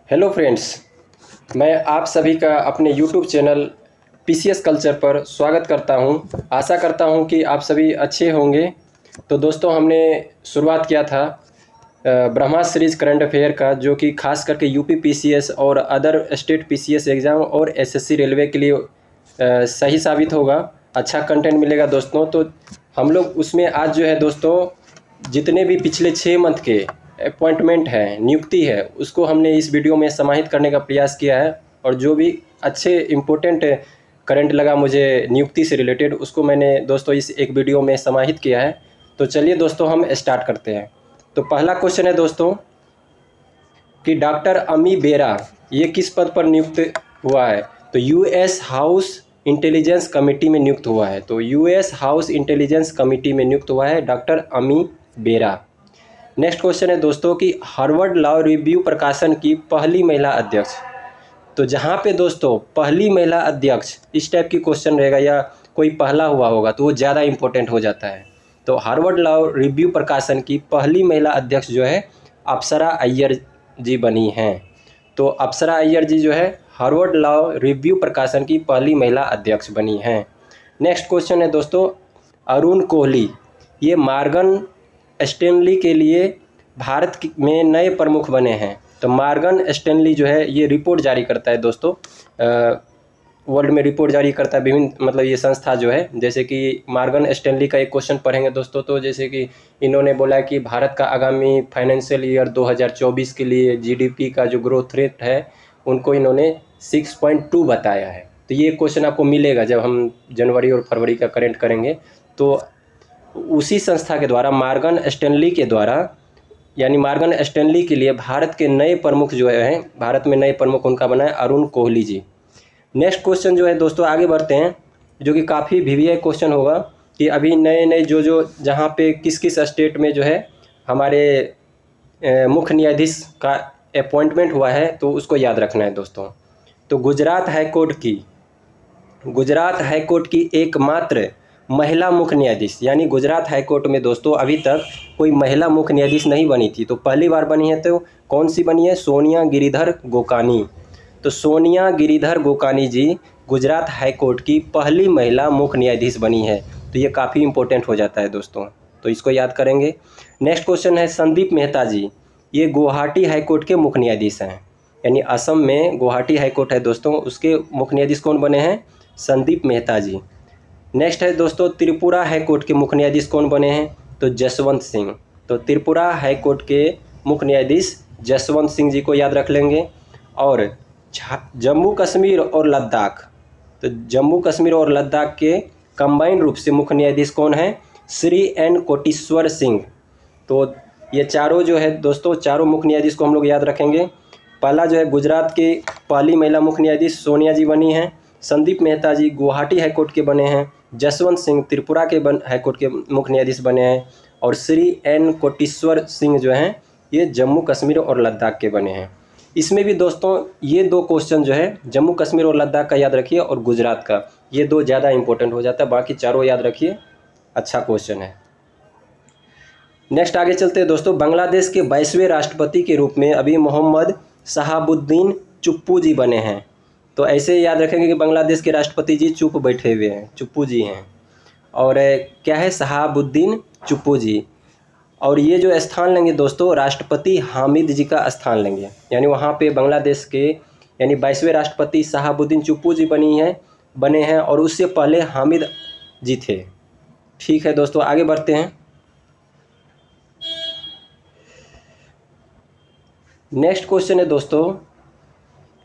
Hello friends, मैं आप सभी का अपने यूट्यूब चैनल पीसीएस कल्चर पर स्वागत करता हूं। आशा करता हूं कि आप सभी अच्छे होंगे। तो दोस्तों, हमने शुरुआत किया था ब्रह्मास्त्र सीरीज करंट अफेयर का, जो कि खास करके यूपी पीसीएस और अदर स्टेट पीसीएस एग्ज़ाम और एसएससी रेलवे के लिए सही साबित होगा। अच्छा कंटेंट मिलेगा दोस्तों। तो हम लोग उसमें आज जो है दोस्तों, जितने भी पिछले 6 मंथ के अपॉइंटमेंट है, नियुक्ति है, उसको हमने इस वीडियो में समाहित करने का प्रयास किया है। और जो भी अच्छे इम्पोर्टेंट करंट लगा मुझे नियुक्ति से रिलेटेड, उसको मैंने दोस्तों इस एक वीडियो में समाहित किया है। तो चलिए दोस्तों, हम स्टार्ट करते हैं। तो पहला क्वेश्चन है दोस्तों कि डॉक्टर अमी बेरा ये किस पद पर नियुक्त हुआ है। तो यूएस हाउस इंटेलिजेंस कमेटी में नियुक्त हुआ है। तो यूएस हाउस इंटेलिजेंस कमेटी में नियुक्त हुआ है डॉक्टर अमी बेरा। नेक्स्ट क्वेश्चन है दोस्तों कि हार्वर्ड लॉ रिव्यू प्रकाशन की पहली महिला अध्यक्ष। तो जहाँ पे दोस्तों पहली महिला अध्यक्ष इस टाइप की क्वेश्चन रहेगा या कोई पहला हुआ होगा तो वो ज़्यादा इंपॉर्टेंट हो जाता है। तो हार्वर्ड लॉ रिव्यू प्रकाशन की पहली महिला अध्यक्ष जो है अप्सरा अय्यर जी बनी हैं। तो अप्सरा अय्यर जी जो है हार्वर्ड लॉ रिव्यू प्रकाशन की पहली महिला अध्यक्ष बनी हैं। नेक्स्ट क्वेश्चन है दोस्तों, अरुण कोहली ये मॉर्गन स्टैनली के लिए भारत में नए प्रमुख बने हैं। तो मॉर्गन स्टैनली जो है ये रिपोर्ट जारी करता है दोस्तों, वर्ल्ड में रिपोर्ट जारी करता है विभिन्न, मतलब ये संस्था जो है, जैसे कि मॉर्गन स्टैनली का एक क्वेश्चन पढ़ेंगे दोस्तों। तो जैसे कि इन्होंने बोला कि भारत का आगामी फाइनेंशियल ईयर 2024 के लिए जीडीपी का जो ग्रोथ रेट है उनको इन्होंने 6.2 बताया है। तो ये क्वेश्चन आपको मिलेगा जब हम जनवरी और फरवरी का करेंट करेंगे। तो उसी संस्था के द्वारा मॉर्गन स्टैनली के द्वारा, यानी मॉर्गन स्टैनली के लिए भारत के नए प्रमुख जो हैं, भारत में नए प्रमुख उनका बना है अरुण कोहली जी। नेक्स्ट क्वेश्चन जो है दोस्तों, आगे बढ़ते हैं, जो कि काफ़ी वीवीआई क्वेश्चन होगा कि अभी नए नए जो जहाँ पे किस किस स्टेट में जो है हमारे मुख्य न्यायाधीश का अपॉइंटमेंट हुआ है, तो उसको याद रखना है दोस्तों। तो गुजरात हाईकोर्ट की एकमात्र महिला मुख्य न्यायाधीश, यानी गुजरात हाईकोर्ट में दोस्तों अभी तक कोई महिला मुख्य न्यायाधीश नहीं बनी थी। तो पहली बार बनी है। तो कौन सी बनी है? सोनिया गिरिधर गोकानी। तो सोनिया गिरिधर गोकानी जी गुजरात हाईकोर्ट की पहली महिला मुख्य न्यायाधीश बनी है। तो ये काफ़ी इंपॉर्टेंट हो जाता है दोस्तों, तो इसको याद करेंगे। नेक्स्ट क्वेश्चन है संदीप मेहता जी ये गुवाहाटी हाईकोर्ट के मुख्य न्यायाधीश हैं, यानी असम में गुवाहाटी हाईकोर्ट है दोस्तों, उसके मुख्य न्यायाधीश कौन बने हैं? संदीप मेहता जी। नेक्स्ट है दोस्तों त्रिपुरा हाईकोर्ट के मुख्य न्यायाधीश कौन बने हैं? तो जसवंत सिंह। तो त्रिपुरा हाईकोर्ट के मुख्य न्यायाधीश जसवंत सिंह जी को याद रख लेंगे। और जम्मू कश्मीर और लद्दाख, तो जम्मू कश्मीर और लद्दाख के कंबाइंड रूप से मुख्य न्यायाधीश कौन है? श्री एन कोटेश्वर सिंह। तो ये चारों जो है दोस्तों, चारों मुख्य न्यायाधीश को हम लोग याद रखेंगे। पहला जो है गुजरात की पहली महिला मुख्य न्यायाधीश सोनिया जी बनी हैं। संदीप मेहता जी गुवाहाटी हाईकोर्ट के बने हैं। जसवंत सिंह त्रिपुरा के हाईकोर्ट के मुख्य न्यायाधीश बने हैं। और श्री एन कोटेश्वर सिंह जो हैं ये जम्मू कश्मीर और लद्दाख के बने हैं। इसमें भी दोस्तों ये दो क्वेश्चन जो है जम्मू कश्मीर और लद्दाख का याद रखिए और गुजरात का, ये दो ज़्यादा इंपॉर्टेंट हो जाता है, बाकी चारों याद रखिए, अच्छा क्वेश्चन है। नेक्स्ट आगे चलते हैं दोस्तों, बांग्लादेश के 22वें राष्ट्रपति के रूप में अभी मोहम्मद शहाबुद्दीन चुप्पू जी बने हैं। तो ऐसे याद रखेंगे कि बांग्लादेश के राष्ट्रपति जी चुप बैठे हुए हैं, चुप्पू जी हैं। और क्या है? शहाबुद्दीन चुप्पू जी। और ये जो स्थान लेंगे दोस्तों, राष्ट्रपति हामिद जी का स्थान लेंगे, यानी वहाँ पे बांग्लादेश के यानी 22वें राष्ट्रपति शहाबुद्दीन चुप्पू जी बने हैं और उससे पहले हामिद जी थे। ठीक है दोस्तों, आगे बढ़ते हैं। नेक्स्ट क्वेश्चन है दोस्तों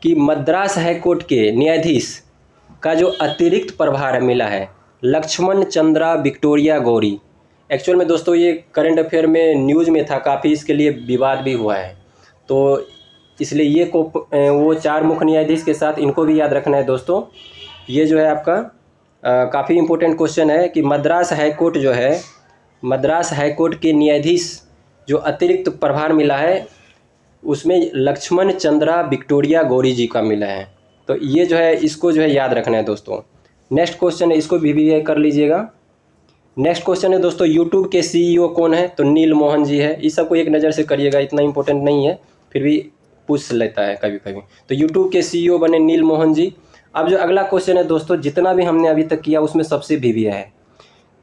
कि मद्रास हाईकोर्ट के न्यायाधीश का जो अतिरिक्त प्रभार मिला है लक्ष्मण चंद्रा विक्टोरिया गौरी। एक्चुअल में दोस्तों ये करंट अफेयर में न्यूज़ में था, काफ़ी इसके लिए विवाद भी हुआ है। तो इसलिए ये वो 4 मुख्य न्यायाधीश के साथ इनको भी याद रखना है दोस्तों। ये जो है आपका काफ़ी इम्पोर्टेंट क्वेश्चन है कि मद्रास हाईकोर्ट जो है, मद्रास हाईकोर्ट के न्यायाधीश जो अतिरिक्त प्रभार मिला है उसमें लक्ष्मण चंद्रा विक्टोरिया गौरी जी का मिला है। तो ये जो है इसको जो है याद रखना है दोस्तों। नेक्स्ट क्वेश्चन है, इसको भी कर लीजिएगा। नेक्स्ट क्वेश्चन है दोस्तों, यूट्यूब के सीईओ कौन है? तो नील मोहन जी है। इस सबको एक नज़र से करिएगा, इतना इंपॉर्टेंट नहीं है, फिर भी पूछ लेता है कभी कभी। तो यूट्यूब के CEO बने नील मोहन जी। अब जो अगला क्वेश्चन है दोस्तों, जितना भी हमने अभी तक किया उसमें सबसे भिविया है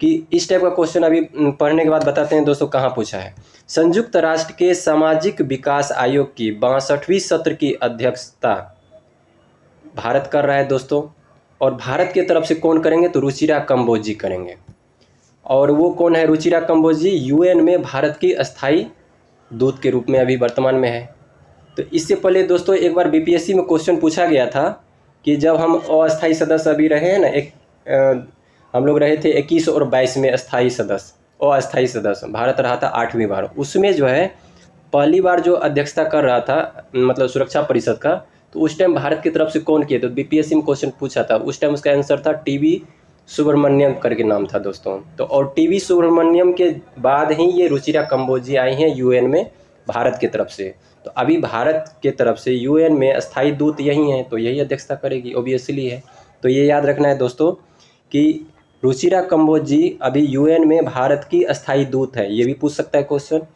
कि इस टाइप का क्वेश्चन अभी पढ़ने के बाद बताते हैं दोस्तों कहाँ पूछा है। संयुक्त राष्ट्र के सामाजिक विकास आयोग की 62वीं सत्र की अध्यक्षता भारत कर रहा है दोस्तों। और भारत की तरफ से कौन करेंगे? तो रुचिरा कंबोज जी करेंगे। और वो कौन है रुचिरा कंबोज जी? UN में भारत की अस्थाई दूत के रूप में अभी वर्तमान में है। तो इससे पहले दोस्तों एक बार BPSC में क्वेश्चन पूछा गया था कि जब हम अस्थाई सदस्य अभी रहे हैं ना, हम लोग रहे थे 21 और 22 में अस्थाई सदस्य, अस्थाई सदस्य भारत रहा था 8वीं बार। उसमें जो है पहली बार जो अध्यक्षता कर रहा था मतलब सुरक्षा परिषद का, तो उस टाइम भारत की तरफ से कौन किए? तो BPSC में क्वेश्चन पूछा था, उस टाइम उसका आंसर था TB सुब्रमण्यम करके नाम था दोस्तों। तो और TB सुब्रमण्यम के बाद ही ये रुचिरा कंबोज जी आई हैं UN में भारत की तरफ से। तो अभी भारत के तरफ से UN में अस्थाई दूत यही हैं, तो यही अध्यक्षता करेगी, ऑब्वियसली है। तो ये याद रखना है दोस्तों कि रुचिरा कंबोज जी अभी UN में भारत की अस्थाई दूत है, ये भी पूछ सकता है क्वेश्चन।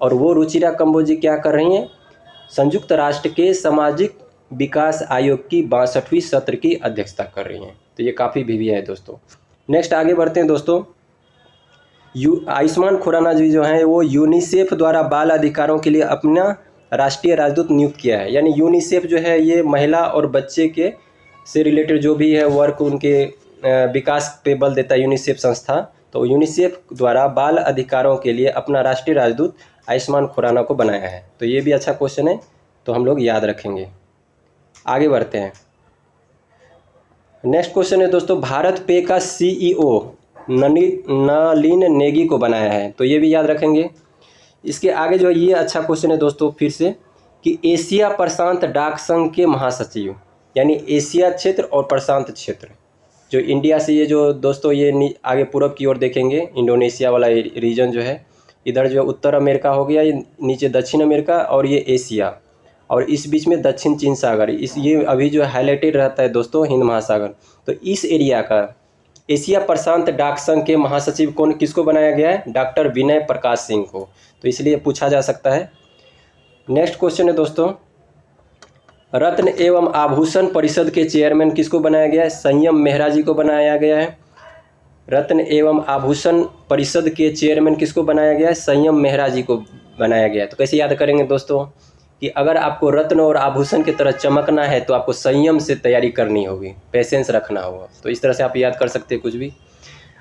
और वो रुचिरा कंबोज जी क्या कर रही हैं? संयुक्त राष्ट्र के सामाजिक विकास आयोग की 62वीं सत्र की अध्यक्षता कर रही हैं। तो ये काफ़ी भिविया है दोस्तों। नेक्स्ट आगे बढ़ते हैं दोस्तों। आयुष्मान खुराना जी जो हैं वो यूनिसेफ द्वारा बाल अधिकारों के लिए अपना राष्ट्रीय राजदूत नियुक्त किया है। यानी यूनिसेफ जो है ये महिला और बच्चे के से रिलेटेड जो भी है वर्क उनके विकास पे बल देता है यूनिसेफ संस्था। तो यूनिसेफ द्वारा बाल अधिकारों के लिए अपना राष्ट्रीय राजदूत आयुष्मान खुराना को बनाया है। तो ये भी अच्छा क्वेश्चन है, तो हम लोग याद रखेंगे। आगे बढ़ते हैं। नेक्स्ट क्वेश्चन है दोस्तों, भारत पे का CEO नलिन नेगी को बनाया है। तो ये भी याद रखेंगे। इसके आगे जो ये अच्छा क्वेश्चन है दोस्तों फिर से कि एशिया प्रशांत डाक संघ के महासचिव, यानी एशिया क्षेत्र और प्रशांत क्षेत्र जो इंडिया से, ये जो दोस्तों ये आगे पूरब की ओर देखेंगे इंडोनेशिया वाला रीजन जो है, इधर जो उत्तर अमेरिका हो गया, ये नीचे दक्षिण अमेरिका और ये एशिया, और इस बीच में दक्षिण चीन सागर, ये अभी जो हाईलाइटेड रहता है दोस्तों हिंद महासागर। तो इस एरिया का एशिया प्रशांत डाक संघ के महासचिव किसको बनाया गया है? डॉक्टर विनय प्रकाश सिंह को। तो इसलिए पूछा जा सकता है। नेक्स्ट क्वेश्चन है दोस्तों, रत्न एवं आभूषण परिषद के चेयरमैन किसको बनाया गया है? संयम मेहरा जी को बनाया गया है। रत्न एवं आभूषण परिषद के चेयरमैन किसको बनाया गया है? संयम मेहरा जी को बनाया गया है। तो कैसे याद करेंगे दोस्तों कि अगर आपको रत्न और आभूषण की तरह चमकना है तो आपको संयम से तैयारी करनी होगी, पेशेंस रखना होगा। तो इस तरह से आप याद कर सकते हैं कुछ भी।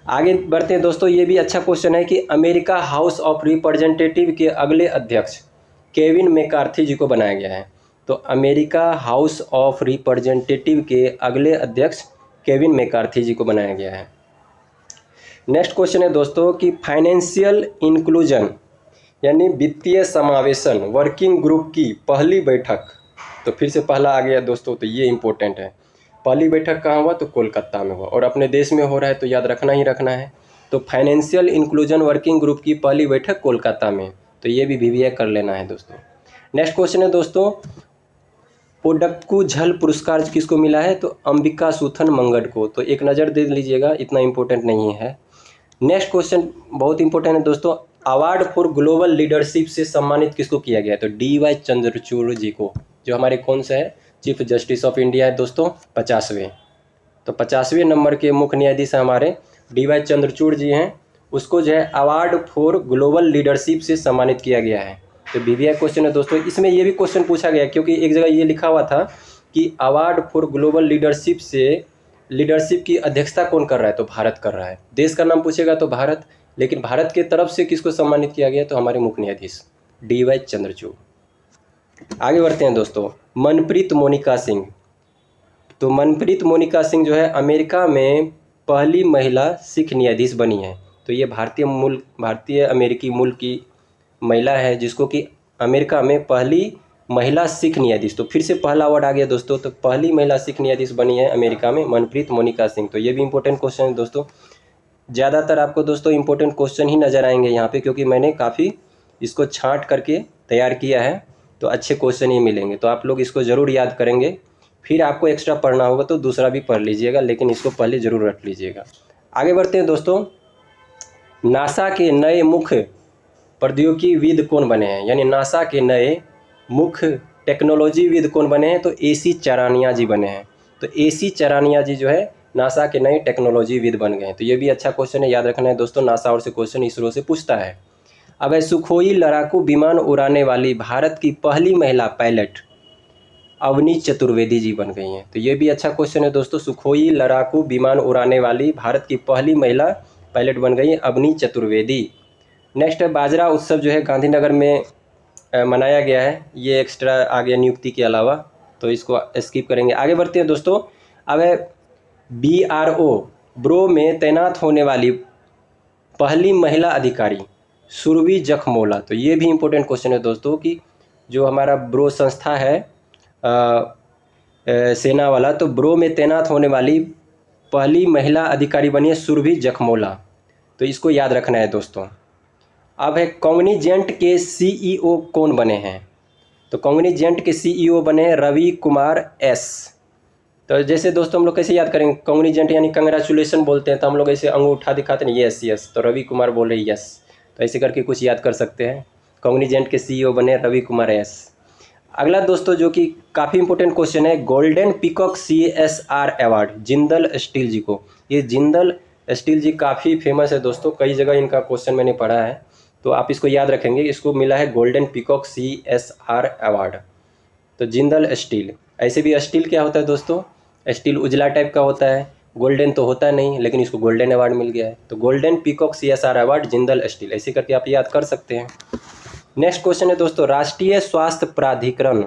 आगे बढ़ते हैं दोस्तों। ये भी अच्छा क्वेश्चन है कि अमेरिका हाउस ऑफ रिप्रेजेंटेटिव के अगले अध्यक्ष केविन मैकार्थी जी को बनाया गया है। तो अमेरिका हाउस ऑफ रिप्रेजेंटेटिव के अगले अध्यक्ष केविन मैकार्थी जी को बनाया गया है। नेक्स्ट क्वेश्चन है दोस्तों कि फाइनेंशियल इंक्लूजन यानी वित्तीय समावेशन वर्किंग ग्रुप की पहली बैठक, तो फिर से पहला आ गया दोस्तों, तो ये इंपॉर्टेंट है। पहली बैठक कहाँ हुआ? तो कोलकाता में हुआ, और अपने देश में हो रहा है तो याद रखना ही रखना है। तो फाइनेंशियल इंक्लूजन वर्किंग ग्रुप की पहली बैठक कोलकाता में, तो ये भी VVA कर लेना है दोस्तों। नेक्स्ट क्वेश्चन है दोस्तों, पोडक्कू झल पुरस्कार किसको मिला है? तो अंबिका सुथन मंगड को। तो एक नज़र दे लीजिएगा, इतना इंपॉर्टेंट नहीं है। नेक्स्ट क्वेश्चन बहुत इंपॉर्टेंट है दोस्तों, अवार्ड फॉर ग्लोबल लीडरशिप से सम्मानित किसको किया गया है? तो DY चंद्रचूड़ जी को, जो हमारे कौन से है? चीफ जस्टिस ऑफ इंडिया है दोस्तों, 50वें। तो 50वें नंबर के मुख्य न्यायाधीश हमारे DY चंद्रचूड़ जी हैं। उसको जो है अवार्ड फॉर ग्लोबल लीडरशिप से सम्मानित किया गया है। तो VVI क्वेश्चन है दोस्तों। इसमें ये भी क्वेश्चन पूछा गया क्योंकि एक जगह ये लिखा हुआ था कि अवार्ड फॉर ग्लोबल लीडरशिप से लीडरशिप की अध्यक्षता कौन कर रहा है? तो भारत कर रहा है। देश का नाम पूछेगा तो भारत, लेकिन भारत के तरफ से किसको सम्मानित किया गया? तो हमारे मुख्य न्यायाधीश DY चंद्रचूड़। आगे बढ़ते हैं दोस्तों, मनप्रीत मोनिका सिंह। तो मनप्रीत मोनिका सिंह जो है अमेरिका में पहली महिला सिख न्यायाधीश बनी है। तो ये भारतीय अमेरिकी मूल की महिला है जिसको कि अमेरिका में पहली महिला सिख न्यायाधीश, तो फिर से पहला वर्ड आ गया दोस्तों। तो पहली महिला सिख न्यायाधीश बनी है अमेरिका में मनप्रीत मोनिका सिंह। तो ये भी इंपॉर्टेंट क्वेश्चन है दोस्तों। ज़्यादातर आपको दोस्तों इंपॉर्टेंट क्वेश्चन ही नज़र आएंगे यहाँ पे, क्योंकि मैंने काफ़ी इसको छांट करके तैयार किया है, तो अच्छे क्वेश्चन ही मिलेंगे। तो आप लोग इसको ज़रूर याद करेंगे। फिर आपको एक्स्ट्रा पढ़ना होगा तो दूसरा भी पढ़ लीजिएगा, लेकिन इसको पहले ज़रूर रख लीजिएगा। आगे बढ़ते हैं दोस्तों, नासा के नए मुख्य प्रौद्योगिकीविद कौन बने हैं? यानी नासा के नए मुख्य टेक्नोलॉजी विद कौन बने हैं? तो AC चरानिया जी बने हैं। तो AC चरानिया जी जो है नासा के नए टेक्नोलॉजी विद बन गए हैं। तो ये भी अच्छा क्वेश्चन है, याद रखना है दोस्तों। नासा और से क्वेश्चन इसरो से पूछता है। अब है सुखोई लड़ाकू विमान उड़ाने वाली भारत की पहली महिला पायलट अवनी चतुर्वेदी जी बन गई हैं। तो ये भी अच्छा क्वेश्चन है दोस्तों। सुखोई लड़ाकू विमान उड़ाने वाली भारत की पहली महिला पायलट बन गई अवनी चतुर्वेदी। नेक्स्ट है बाजरा उत्सव जो है गांधीनगर में मनाया गया है। ये एक्स्ट्रा आ गया नियुक्ति के अलावा, तो इसको स्किप करेंगे। आगे बढ़ते हैं दोस्तों। अब है BRO ब्रो में तैनात होने वाली पहली महिला अधिकारी सुरभि जखमोला। तो ये भी इम्पोर्टेंट क्वेश्चन है दोस्तों कि जो हमारा ब्रो संस्था है सेना वाला, तो ब्रो में तैनात होने वाली पहली महिला अधिकारी बनी है सुरभि जखमोला। तो इसको याद रखना है दोस्तों। अब है कॉग्निजेंट के CEO कौन बने हैं? तो कॉग्निजेंट के CEO बने हैं रवि कुमार S। तो जैसे दोस्तों हम लोग कैसे याद करेंगे? कॉग्निजेंट यानी कंग्रेचुलेसन बोलते हैं, तो हम लोग ऐसे अंगूठा दिखाते हैं यस यस, तो रवि कुमार बोले यस, तो ऐसे करके कुछ याद कर सकते हैं। कॉग्निजेंट के CEO बने रवि कुमार S। अगला दोस्तों जो कि काफ़ी इंपॉर्टेंट क्वेश्चन है, golden peacock CSR award Jindal steel ji को। ये जिंदल स्टील जी काफ़ी फेमस है दोस्तों, कई जगह इनका क्वेश्चन मैंने पढ़ा है, तो आप इसको याद रखेंगे। इसको मिला है गोल्डन पीकॉक CSR अवार्ड। तो जिंदल स्टील, ऐसे भी स्टील क्या होता है दोस्तों? स्टील उजला टाइप का होता है, गोल्डन तो होता नहीं, लेकिन इसको गोल्डन अवार्ड मिल गया है। तो golden peacock CSR award Jindal steel, ऐसे करके आप याद कर सकते हैं। नेक्स्ट क्वेश्चन है दोस्तों, राष्ट्रीय स्वास्थ्य प्राधिकरण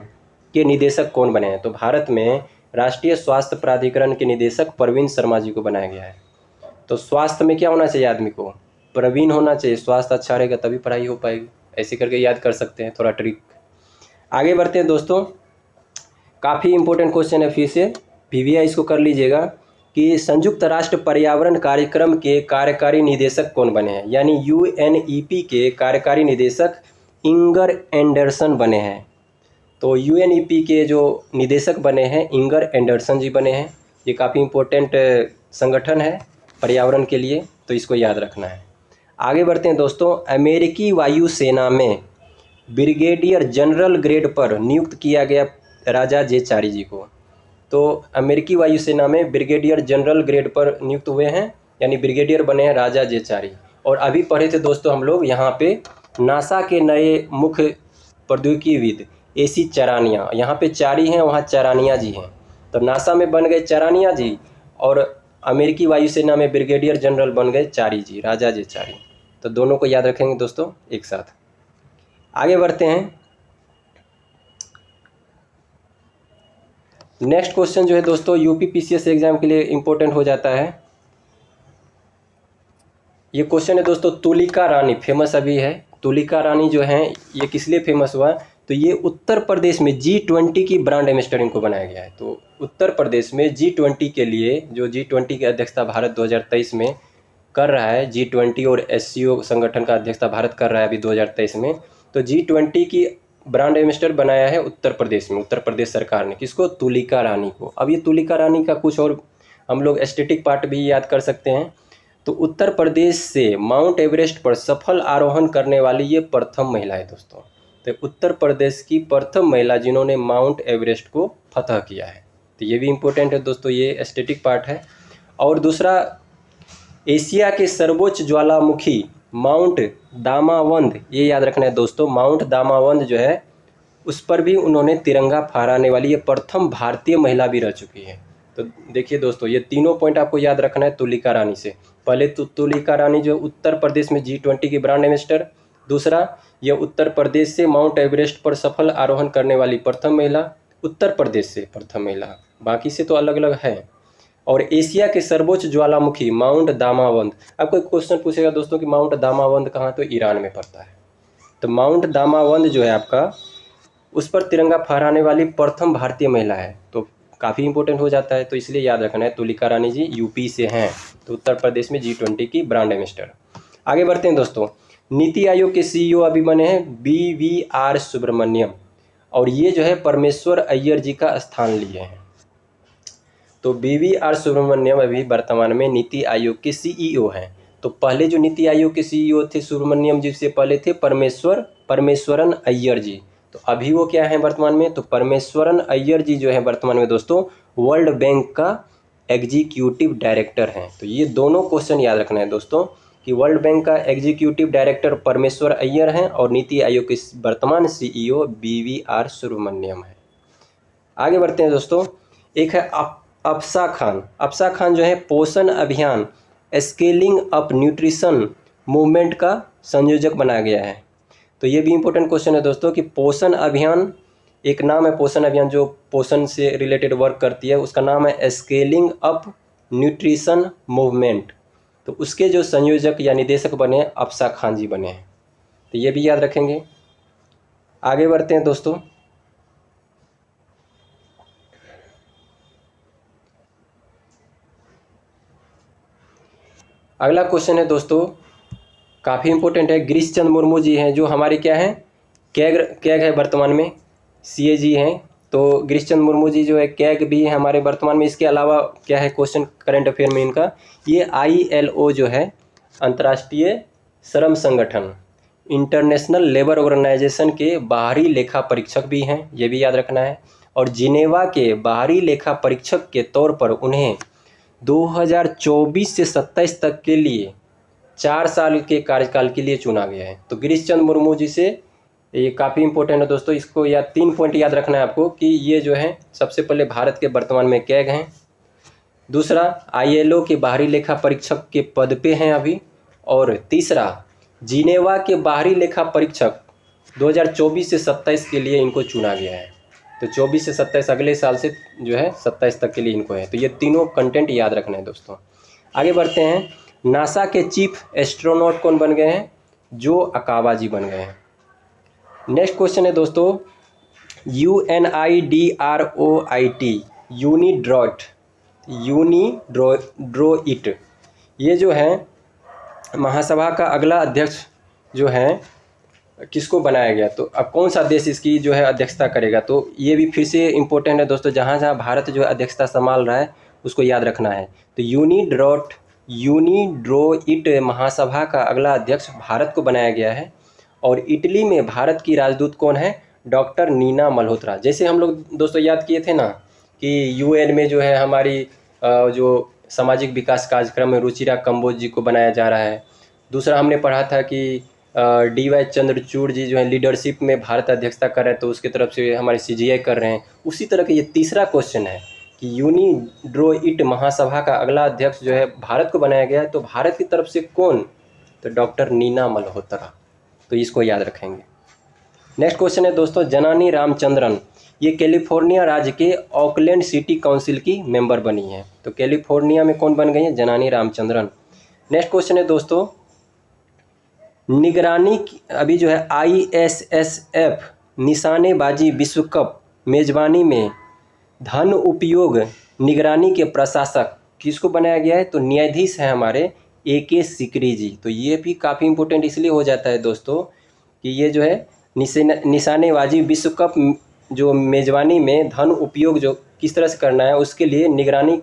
के निदेशक कौन बने हैं? तो भारत में राष्ट्रीय स्वास्थ्य प्राधिकरण के निदेशक प्रवीण शर्मा जी को बनाया गया है। तो स्वास्थ्य में क्या होना चाहिए आदमी को? प्रवीण होना चाहिए। स्वास्थ्य अच्छा रहेगा तभी पढ़ाई हो पाएगी, ऐसे करके याद कर सकते हैं, थोड़ा ट्रिक। आगे बढ़ते हैं दोस्तों। काफ़ी इंपॉर्टेंट क्वेश्चन है, फिर से PVI इसको कर लीजिएगा कि संयुक्त राष्ट्र पर्यावरण कार्यक्रम के कार्यकारी निदेशक कौन बने हैं? यानी UNEP के कार्यकारी निदेशक इंगर एंडरसन बने हैं। तो UNEP के जो निदेशक बने हैं इंगर एंडरसन जी बने हैं। ये काफ़ी इम्पोर्टेंट संगठन है पर्यावरण के लिए, तो इसको याद रखना है। आगे बढ़ते हैं दोस्तों। अमेरिकी वायुसेना में ब्रिगेडियर जनरल ग्रेड पर नियुक्त किया गया राजा जेचारी जी को। तो अमेरिकी वायुसेना में ब्रिगेडियर जनरल ग्रेड पर नियुक्त हुए हैं, यानी ब्रिगेडियर बने हैं राजा जेचारी। और अभी पढ़े थे दोस्तों हम लोग यहाँ पे नासा के नए मुख्य प्रौद्योगिकीविद AC चरानिया, यहाँ पे चारी हैं, वहाँ चरानिया जी हैं। तो नासा में बन गए चरानिया जी और अमेरिकी वायुसेना में ब्रिगेडियर जनरल बन गए चारी जी, राजा जेचारी। तो दोनों को याद रखेंगे दोस्तों एक साथ। आगे बढ़ते हैं। नेक्स्ट क्वेश्चन जो है दोस्तों UP PCS एग्जाम के लिए इंपॉर्टेंट हो जाता है। ये क्वेश्चन है दोस्तों, तुलिका रानी फेमस अभी है। तुलिका रानी जो हैं ये किस लिए फेमस हुआ? तो ये उत्तर प्रदेश में G20 की ब्रांड एम्बेसडर इनको बनाया गया है। तो उत्तर प्रदेश में G20 के लिए, जो G20 की अध्यक्षता भारत 2023 में कर रहा है, G20 और SCO संगठन का अध्यक्षता भारत कर रहा है अभी 2023 में, तो G20 की ब्रांड एम्बेसडर बनाया है उत्तर प्रदेश में, उत्तर प्रदेश सरकार ने। किसको? तुलिका रानी को। अब ये तुलिका रानी का कुछ और हम लोग एस्थेटिक पार्ट भी याद कर सकते हैं। तो उत्तर प्रदेश से माउंट एवरेस्ट पर सफल आरोहण करने वाली ये प्रथम महिला है दोस्तों। तो उत्तर प्रदेश की प्रथम महिला जिन्होंने माउंट एवरेस्ट को फतह किया है। तो ये भी इम्पोर्टेंट है दोस्तों, ये एस्थेटिक पार्ट है। और दूसरा, एशिया के सर्वोच्च ज्वालामुखी माउंट दामावंद, ये याद रखना है दोस्तों, माउंट दामावंद जो है उस पर भी उन्होंने तिरंगा फहराने वाली ये प्रथम भारतीय महिला भी रह चुकी है। तो देखिए दोस्तों, ये तीनों पॉइंट आपको याद रखना है तुलिका रानी से। पहले तो तुलिका रानी जो उत्तर प्रदेश में G20 की ब्रांड एम्बेसडर, दूसरा यह उत्तर प्रदेश से माउंट एवरेस्ट पर सफल आरोहण करने वाली प्रथम महिला, उत्तर प्रदेश से प्रथम महिला, बाकी से तो अलग अलग है। और एशिया के सर्वोच्च ज्वालामुखी माउंट दामावंद। आपको एक क्वेश्चन पूछेगा दोस्तों कि माउंट दामावंद कहाँ? तो ईरान में पड़ता है। तो माउंट दामावंद जो है आपका, उस पर तिरंगा फहराने वाली प्रथम भारतीय महिला है। तो काफ़ी इंपॉर्टेंट हो जाता है, तो इसलिए याद रखना है तुलिका रानी जी UP से हैं, तो उत्तर प्रदेश में G20 की ब्रांड एम्बेसडर। आगे बढ़ते हैं दोस्तों। नीति आयोग के CEO अभी बने हैं BVR सुब्रमण्यम, और ये जो है परमेश्वर अय्यर जी का स्थान लिए हैं। तो BVR सुब्रमण्यम अभी वर्तमान में नीति आयोग के CEO हैं। तो पहले जो नीति आयोग के CEO थे सुब्रमण्यम जी से पहले थे परमेश्वरन अय्यर जी। तो अभी वो क्या है वर्तमान में, तो परमेश्वरन अय्यर जी जो है वर्तमान में दोस्तों वर्ल्ड बैंक का एग्जीक्यूटिव डायरेक्टर हैं। तो ये दोनों क्वेश्चन याद रखना है दोस्तों कि वर्ल्ड बैंक का एग्जीक्यूटिव डायरेक्टर परमेश्वर अय्यर हैं और नीति आयोग के वर्तमान CEO BVR सुब्रमण्यम है। आगे बढ़ते हैं दोस्तों, एक है अफसा खान। अफसा खान जो है पोषण अभियान स्केलिंग अप न्यूट्रिशन मूवमेंट का संयोजक बनाया गया है। तो ये भी इंपॉर्टेंट क्वेश्चन है दोस्तों कि पोषण अभियान, एक नाम है पोषण अभियान जो पोषण से रिलेटेड वर्क करती है, उसका नाम है स्केलिंग अप न्यूट्रिशन मूवमेंट। तो उसके जो संयोजक या निदेशक बने अफसा खान जी बने हैं। तो ये भी याद रखेंगे। आगे बढ़ते हैं दोस्तों, अगला क्वेश्चन है दोस्तों काफ़ी इंपॉर्टेंट है। गिरीश चंद्र मुर्मू जी हैं जो हमारे क्या हैं कैग है वर्तमान में, CAG हैं। तो गिरीश चंद्र मुर्मू जी जो है कैग भी है हमारे वर्तमान में। इसके अलावा क्या है क्वेश्चन करंट अफेयर में इनका, ये ILO जो है अंतर्राष्ट्रीय श्रम संगठन इंटरनेशनल लेबर ऑर्गेनाइजेशन के बाहरी लेखा परीक्षक भी हैं, ये भी याद रखना है। और जिनेवा के बाहरी लेखा परीक्षक के तौर पर उन्हें 2024 से 27 तक के लिए 4 साल के कार्यकाल के लिए चुना गया है। तो गिरीश चंद्र मुर्मू जी से ये काफ़ी इंपॉर्टेंट है दोस्तों, इसको या 3 पॉइंट याद रखना है आपको कि ये जो है सबसे पहले भारत के वर्तमान में कैग हैं, दूसरा ILO के बाहरी लेखा परीक्षक के पद पे हैं अभी, और तीसरा जिनेवा के बाहरी लेखा परीक्षक 2024 से 27 के लिए इनको चुना गया है। तो 24 से 27 अगले साल से जो है 27 तक के लिए इनको है। तो ये तीनों कंटेंट याद रखना है दोस्तों। आगे बढ़ते हैं, नासा के चीफ एस्ट्रोनॉट कौन बन गए हैं, जो अकाबा जी बन गए हैं। नेक्स्ट क्वेश्चन है दोस्तों UNIDROIT यूनिड्रोइट, ये जो है महासभा का अगला अध्यक्ष जो है किसको बनाया गया, तो अब कौन सा देश इसकी जो है अध्यक्षता करेगा। तो ये भी फिर से इम्पोर्टेंट है दोस्तों, जहाँ जहाँ भारत जो है अध्यक्षता संभाल रहा है उसको याद रखना है। तो यूनिड्रोइट महासभा का अगला अध्यक्ष भारत को बनाया गया है। और इटली में भारत की राजदूत कौन है, डॉक्टर नीना मल्होत्रा। जैसे हम लोग दोस्तों याद किए थे ना कि UN में जो है हमारी जो सामाजिक विकास कार्यक्रम में रुचिरा कंबोज जी को बनाया जा रहा है। दूसरा हमने पढ़ा था कि DY चंद्रचूड़ जी जो है लीडरशिप में भारत अध्यक्षता कर रहे हैं, तो उसकी तरफ से हमारे CGI कर रहे हैं। उसी तरह का ये तीसरा क्वेश्चन है कि यूनिड्रोइट महासभा का अगला अध्यक्ष जो है भारत को बनाया गया है, तो भारत की तरफ से कौन, तो डॉक्टर नीना मल्होत्रा। तो इसको याद रखेंगे। नेक्स्ट क्वेश्चन है दोस्तों जनानी रामचंद्रन, ये कैलिफोर्निया राज्य के ऑकलैंड सिटी काउंसिल की मेंबर बनी है। तो कैलिफोर्निया में कौन बन गई है, जनानी रामचंद्रन। नेक्स्ट क्वेश्चन है दोस्तों निगरानी, अभी जो है ISSF निशानेबाजी विश्व कप मेजबानी में धन उपयोग निगरानी के प्रशासक किसको बनाया गया है, तो न्यायाधीश है हमारे AK सिकरी जी। तो ये भी काफ़ी इंपॉर्टेंट इसलिए हो जाता है दोस्तों कि ये जो है निशानेबाजी विश्व कप जो मेजबानी में धन उपयोग जो किस तरह से करना है उसके लिए निगरानी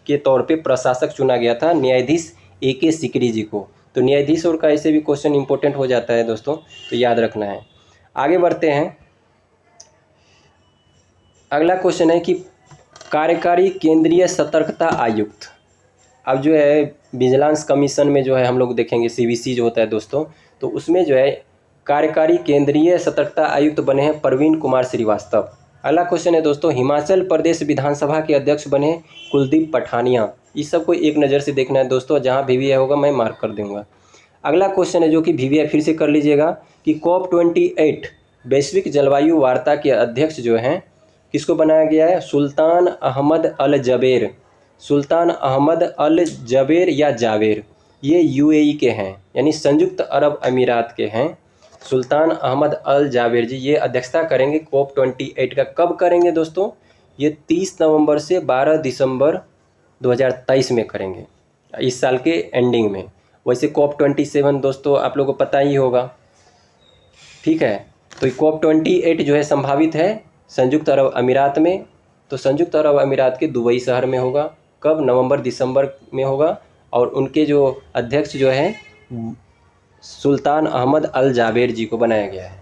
के तौर पे प्रशासक चुना गया था न्यायाधीश AK सिकरी जी को। तो न्यायाधीश और का ऐसे भी क्वेश्चन इंपॉर्टेंट हो जाता है दोस्तों, तो याद रखना है। आगे बढ़ते हैं, अगला क्वेश्चन है कि कार्यकारी केंद्रीय सतर्कता आयुक्त। अब जो है विजिलेंस कमीशन में जो है हम लोग देखेंगे CVC जो होता है दोस्तों, तो उसमें जो है कार्यकारी केंद्रीय सतर्कता आयुक्त बने हैं प्रवीण कुमार श्रीवास्तव। अगला क्वेश्चन है दोस्तों हिमाचल प्रदेश विधानसभा के अध्यक्ष बने कुलदीप पठानिया। इस सबको एक नज़र से देखना है दोस्तों, जहाँ VVI होगा मैं मार्क कर दूंगा। अगला क्वेश्चन है जो कि VVI फिर से कर लीजिएगा कि COP28 वैश्विक जलवायु वार्ता के अध्यक्ष जो हैं किसको बनाया गया है, सुल्तान अहमद अल जबेर। सुल्तान अहमद अल जबेर या जावेर, ये UAE के हैं, यानी संयुक्त अरब अमीरात के हैं। सुल्तान अहमद अल जावेर जी ये अध्यक्षता करेंगे COP28 का। कब करेंगे दोस्तों, ये 30 नवंबर से 12 दिसंबर 2023 में करेंगे, इस साल के एंडिंग में। वैसे COP27 दोस्तों आप लोगों को पता ही होगा, ठीक है। तो COP28 जो है संभावित है संयुक्त अरब अमीरात में। तो संयुक्त अरब अमीरात के दुबई शहर में होगा। कब, नवंबर दिसंबर में होगा। और उनके जो अध्यक्ष जो है सुल्तान अहमद अल जाबेर जी को बनाया गया है।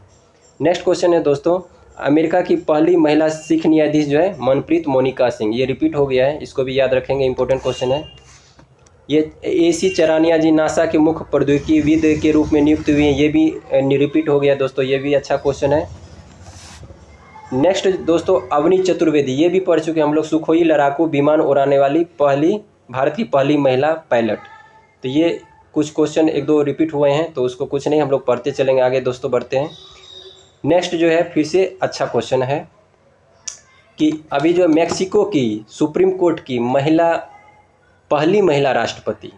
नेक्स्ट क्वेश्चन है दोस्तों, अमेरिका की पहली महिला सिख न्यायाधीश जो है मनप्रीत मोनिका सिंह, ये रिपीट हो गया है, इसको भी याद रखेंगे, इंपॉर्टेंट क्वेश्चन है। ये AC चरानिया जी नासा के मुख्य प्रौद्योगिकीविद के रूप में नियुक्त हुई हैं, ये भी रिपीट हो गया दोस्तों, ये भी अच्छा क्वेश्चन है। नेक्स्ट दोस्तों, अवनी चतुर्वेदी, ये भी पढ़ चुके हैं हम लोग, सुखोई लड़ाकू विमान उड़ाने वाली भारत की पहली महिला पायलट। तो ये कुछ क्वेश्चन एक दो रिपीट हुए हैं, तो उसको कुछ नहीं, हम लोग पढ़ते चलेंगे आगे दोस्तों, बढ़ते हैं। नेक्स्ट जो है फिर से अच्छा क्वेश्चन है कि अभी जो मैक्सिको की सुप्रीम कोर्ट की पहली महिला राष्ट्रपति,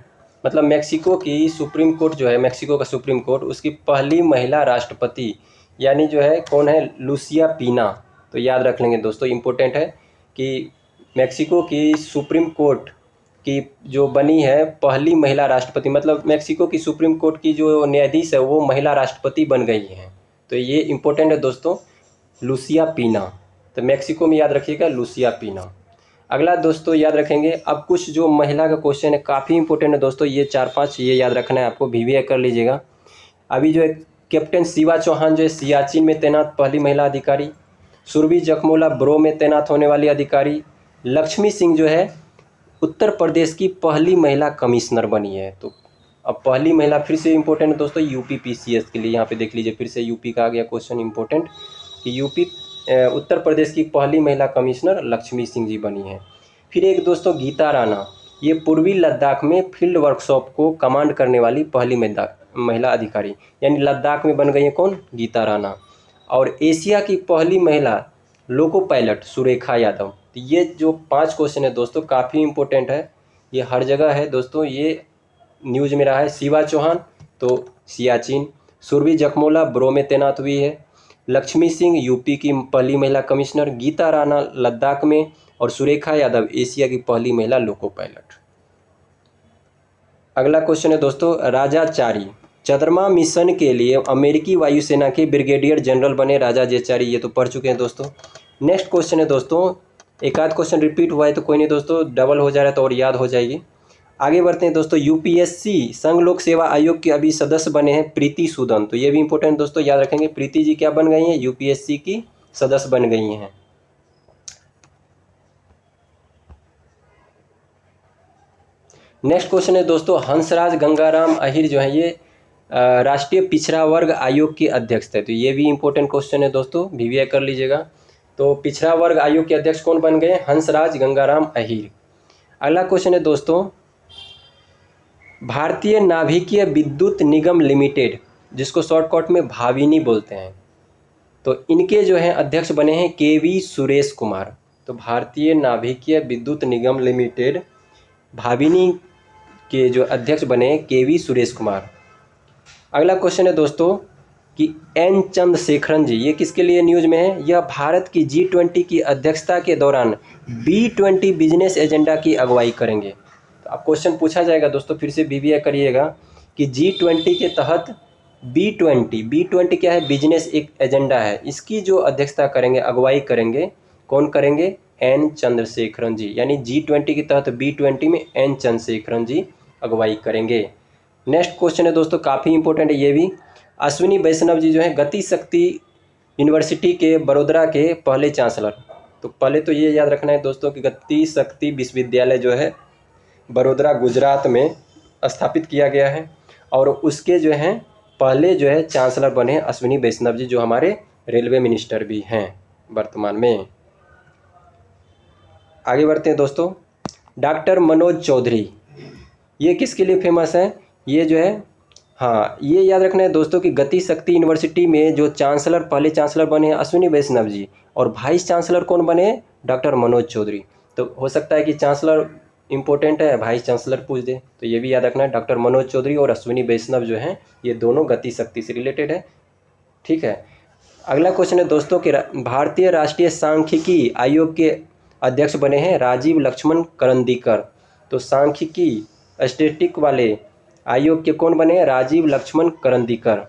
मतलब मैक्सिको की सुप्रीम कोर्ट जो है, मैक्सिको का सुप्रीम कोर्ट, उसकी पहली महिला राष्ट्रपति यानी जो है कौन है, लुसिया पीना। तो याद रख लेंगे दोस्तों, इम्पोर्टेंट है कि मैक्सिको की सुप्रीम कोर्ट की जो बनी है पहली महिला राष्ट्रपति, मतलब मैक्सिको की सुप्रीम कोर्ट की जो न्यायाधीश है वो महिला राष्ट्रपति बन गई हैं। तो ये इम्पोर्टेंट है दोस्तों, लुसिया पीना। तो मैक्सिको में याद रखिएगा लुसिया पीना। अगला दोस्तों याद रखेंगे, अब कुछ जो महिला का क्वेश्चन है काफ़ी इंपॉर्टेंट है दोस्तों, ये 4-5 ये याद रखना है आपको, VVI कर लीजिएगा। अभी जो है कैप्टन शिवा चौहान जो है सियाचिन में तैनात पहली महिला अधिकारी, सुरभि जखमोला ब्रो में तैनात होने वाली अधिकारी, लक्ष्मी सिंह जो है उत्तर प्रदेश की पहली महिला कमिश्नर बनी है। तो अब पहली महिला फिर से इंपॉर्टेंट है दोस्तों, UP PCS के लिए, यहाँ पे देख लीजिए फिर से UP का आ गया क्वेश्चन इंपॉर्टेंट कि उत्तर प्रदेश की पहली महिला कमिश्नर लक्ष्मी सिंह जी बनी हैं। फिर एक दोस्तों गीता राणा, ये पूर्वी लद्दाख में फील्ड वर्कशॉप को कमांड करने वाली पहली महिला अधिकारी, यानी लद्दाख में बन गई है कौन, गीता राणा। और एशिया की पहली महिला लोको पायलट सुरेखा यादव। तो ये जो 5 क्वेश्चन है दोस्तों काफ़ी इंपॉर्टेंट है, ये हर जगह है दोस्तों, ये न्यूज़ में रहा है। शिवा चौहान तो सियाचिन, सुरभि जखमोला ब्रो में तैनात हुई है, लक्ष्मी सिंह UP की पहली महिला कमिश्नर, गीता राणा लद्दाख में, और सुरेखा यादव एशिया की पहली महिला लोको पायलट। अगला क्वेश्चन है दोस्तों, राजाचारी, चंद्रमा मिशन के लिए अमेरिकी वायुसेना के ब्रिगेडियर जनरल बने राजाचारी, ये तो पढ़ चुके हैं दोस्तों। नेक्स्ट क्वेश्चन है दोस्तों, एक आध क्वेश्चन रिपीट हुआ है तो कोई नहीं दोस्तों, डबल हो जा रहा है तो और याद हो जाएगी। आगे बढ़ते हैं दोस्तों, UPSC संघ लोक सेवा आयोग के अभी सदस्य बने हैं प्रीति सूदन। तो ये भी इंपॉर्टेंट दोस्तों, याद रखेंगे, प्रीति जी क्या बन गई हैं, UPSC की सदस्य बन गई हैं। नेक्स्ट क्वेश्चन है दोस्तों, हंसराज गंगाराम अहिर जो है ये राष्ट्रीय पिछड़ा वर्ग आयोग के अध्यक्ष थे। तो ये भी इंपॉर्टेंट क्वेश्चन है दोस्तों, VVI कर लीजिएगा। तो पिछड़ा वर्ग आयोग के अध्यक्ष कौन बन गए, हंसराज गंगाराम अहिर। अगला क्वेश्चन है दोस्तों, भारतीय नाभिकीय विद्युत निगम लिमिटेड, जिसको शॉर्टकट में भाविनी बोलते हैं, तो इनके जो हैं अध्यक्ष बने हैं KV सुरेश कुमार। तो भारतीय नाभिकीय विद्युत निगम लिमिटेड भाविनी के जो अध्यक्ष बने हैं KV सुरेश कुमार। अगला क्वेश्चन है दोस्तों कि N चंद्रशेखरन जी, ये किसके लिए न्यूज़ में है, यह भारत की G20 की अध्यक्षता के दौरान B20 बिजनेस एजेंडा की अगुवाई करेंगे। तो अब क्वेश्चन पूछा जाएगा दोस्तों, फिर से VVI करिएगा कि G20 के तहत B20 क्या है, बिजनेस एक एजेंडा है, इसकी जो अध्यक्षता करेंगे, अगुवाई करेंगे, कौन करेंगे, N चंद्रशेखरन जी, यानी G20 के तहत B20 में N चंद्रशेखरन जी अगुवाई करेंगे। नेक्स्ट क्वेश्चन है दोस्तों, काफ़ी इंपॉर्टेंट है ये भी, अश्विनी वैष्णव जी जो है गति शक्ति यूनिवर्सिटी के बड़ोदरा के पहले चांसलर। तो पहले तो ये याद रखना है दोस्तों कि गति शक्ति विश्वविद्यालय जो है बड़ोदरा गुजरात में स्थापित किया गया है, और उसके जो हैं पहले जो है चांसलर बने हैं अश्विनी वैष्णव जी, जो हमारे रेलवे मिनिस्टर भी हैं वर्तमान में। आगे बढ़ते हैं दोस्तों, डॉक्टर मनोज चौधरी, ये किसके लिए फेमस है, ये जो है, हाँ ये याद रखना है दोस्तों कि गति शक्ति यूनिवर्सिटी में जो चांसलर पहले चांसलर बने हैं अश्विनी वैष्णव जी, और वाइस चांसलर कौन बने, डॉक्टर मनोज चौधरी। तो हो सकता है कि चांसलर इंपॉर्टेंट है, वाइस चांसलर पूछ दे, तो ये भी याद रखना है, डॉक्टर मनोज चौधरी और अश्विनी वैष्णव जो हैं ये दोनों गति शक्ति से रिलेटेड है, ठीक है। अगला क्वेश्चन है दोस्तों कि भारतीय राष्ट्रीय सांख्यिकी आयोग के अध्यक्ष बने हैं राजीव लक्ष्मण करंदीकर। तो सांख्यिकी स्टैटिस्टिक वाले आयोग के कौन बने हैं, राजीव लक्ष्मण करंदीकर।